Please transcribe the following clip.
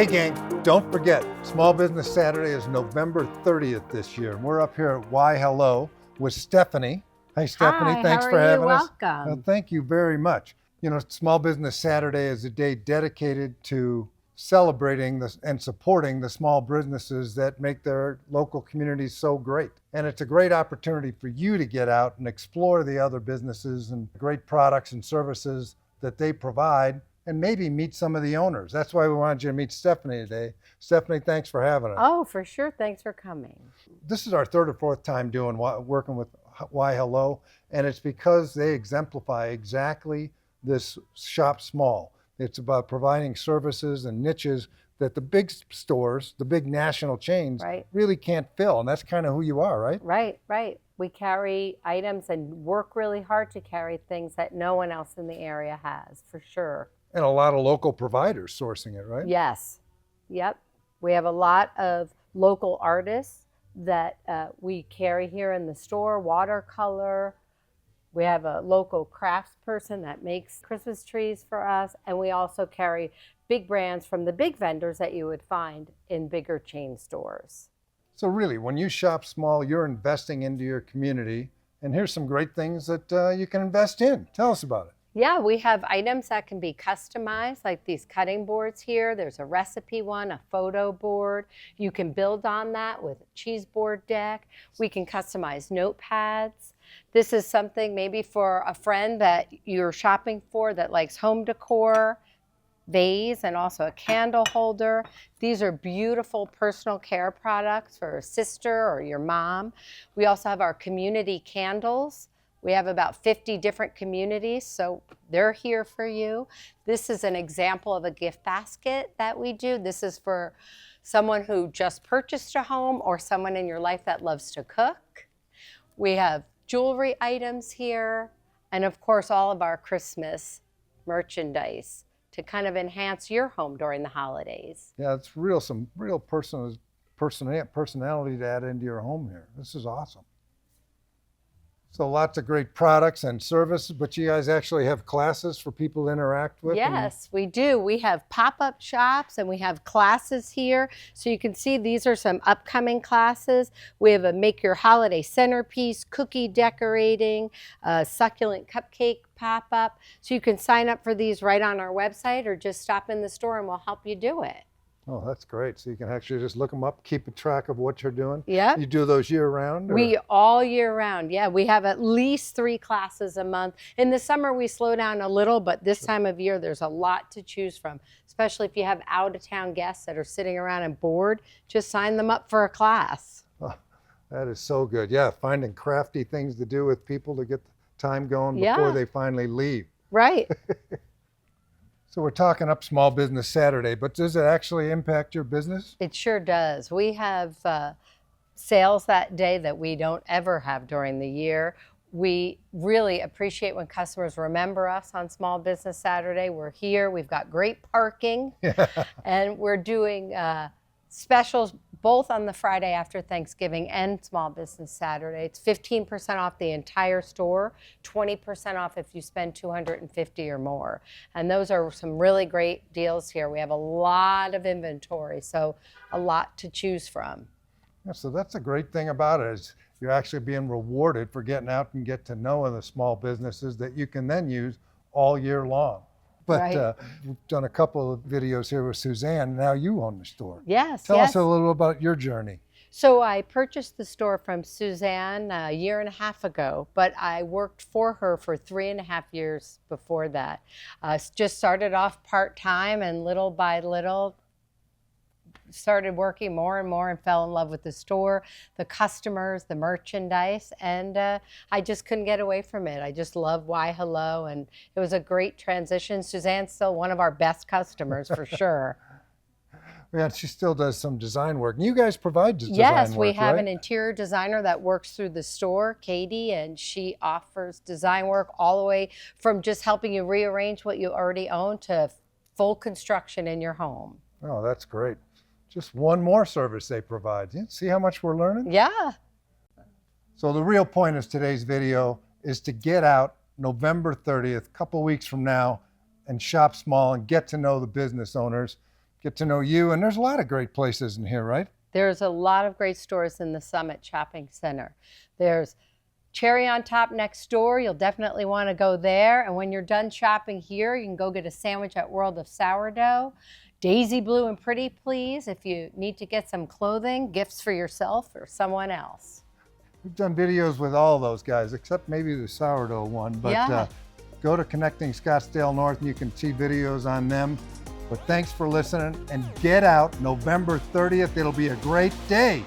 Hey gang, don't forget, Small Business Saturday is November 30th this year. We're up here at Why Hello with Stephanie. Hey Stephanie, Hi, thanks how for are you? having us. Welcome. Thank you very much. You know, Small Business Saturday is a day dedicated to celebrating and supporting the small businesses that make their local communities so great. And it's a great opportunity for you to get out and explore the other businesses and great products and services that they provide, and maybe meet some of the owners. That's why we wanted you to meet Stephanie today. Stephanie, thanks for having us. Oh, for sure. Thanks for coming. This is our third or fourth time working with Why Hello, and it's because they exemplify exactly this shop small. It's about providing services and niches that the big stores, the big national chains, really can't fill, and that's kind of who you are, right? Right. We carry items and work really hard to carry things that no one else in the area has, for sure. And a lot of local providers sourcing it, right? Yes. Yep. We have a lot of local artists that we carry here in the store, watercolor. We have a local crafts person that makes Christmas trees for us. And we also carry big brands from the big vendors that you would find in bigger chain stores. So really, when you shop small, you're investing into your community. And here's some great things that you can invest in. Tell us about it. Yeah, we have items that can be customized, like these cutting boards here. There's a recipe one, a photo board. You can build on that with a cheese board deck. We can customize notepads. This is something maybe for a friend that you're shopping for that likes home decor, vase, and also a candle holder. These are beautiful personal care products for a sister or your mom. We also have our community candles. We have about 50 different communities, so they're here for you. This is an example of a gift basket that we do. This is for someone who just purchased a home or someone in your life that loves to cook. We have jewelry items here, and of course all of our Christmas merchandise to kind of enhance your home during the holidays. Yeah, it's some real personality to add into your home here. This is awesome. So lots of great products and services, but you guys actually have classes for people to interact with? Yes, we do. We have pop-up shops and we have classes here. So you can see these are some upcoming classes. We have a Make Your Holiday Centerpiece, cookie decorating, succulent cupcake pop-up. So you can sign up for these right on our website or just stop in the store and we'll help you do it. Oh, that's great. So you can actually just look them up, keep a track of what you're doing? Yeah. You do those year round? Or? We all year round, yeah. We have at least 3 classes a month. In the summer, we slow down a little, but this time of year, there's a lot to choose from, especially if you have out-of-town guests that are sitting around and bored, just sign them up for a class. Oh, that is so good. Yeah, finding crafty things to do with people to get the time going before they finally leave. Right. So we're talking up Small Business Saturday, but does it actually impact your business? It sure does. We have sales that day that we don't ever have during the year. We really appreciate when customers remember us on Small Business Saturday. We're here, we've got great parking, and we're doing specials both on the Friday after Thanksgiving and Small Business Saturday. It's 15% off the entire store, 20% off if you spend $250 or more. And those are some really great deals here. We have a lot of inventory, so a lot to choose from. Yeah, so that's a great thing about it, is you're actually being rewarded for getting out and get to know the small businesses that you can then use all year long. But we've done a couple of videos here with Suzanne. Now you own the store. Yes. Tell us a little about your journey. So I purchased the store from Suzanne a year and a half ago, but I worked for her for 3.5 years before that. Just started off part-time and little by little started working more and more and fell in love with the store, the customers, the merchandise, and I just couldn't get away from it. I just love Why Hello, and it was a great transition. Suzanne's still one of our best customers for sure. Yeah, she still does some design work. You guys provide design work, yes, we have right? an interior designer that works through the store, Katie, and she offers design work all the way from just helping you rearrange what you already own to full construction in your home. Oh, that's great. Just one more service they provide. See how much we're learning? Yeah. So the real point of today's video is to get out November 30th, a couple weeks from now, and shop small and get to know the business owners. get to know you. And there's a lot of great places in here, right? There's a lot of great stores in the Summit Shopping Center. There's Cherry on Top next door. You'll definitely want to go there. And when you're done shopping here, you can go get a sandwich at World of Sourdough. Daisy Blue and Pretty Please if you need to get some clothing, gifts for yourself or someone else. We've done videos with all those guys, except maybe the sourdough one. But Yeah. go to Connecting Scottsdale North and you can see videos on them. But thanks for listening, and get out November 30th. It'll be a great day.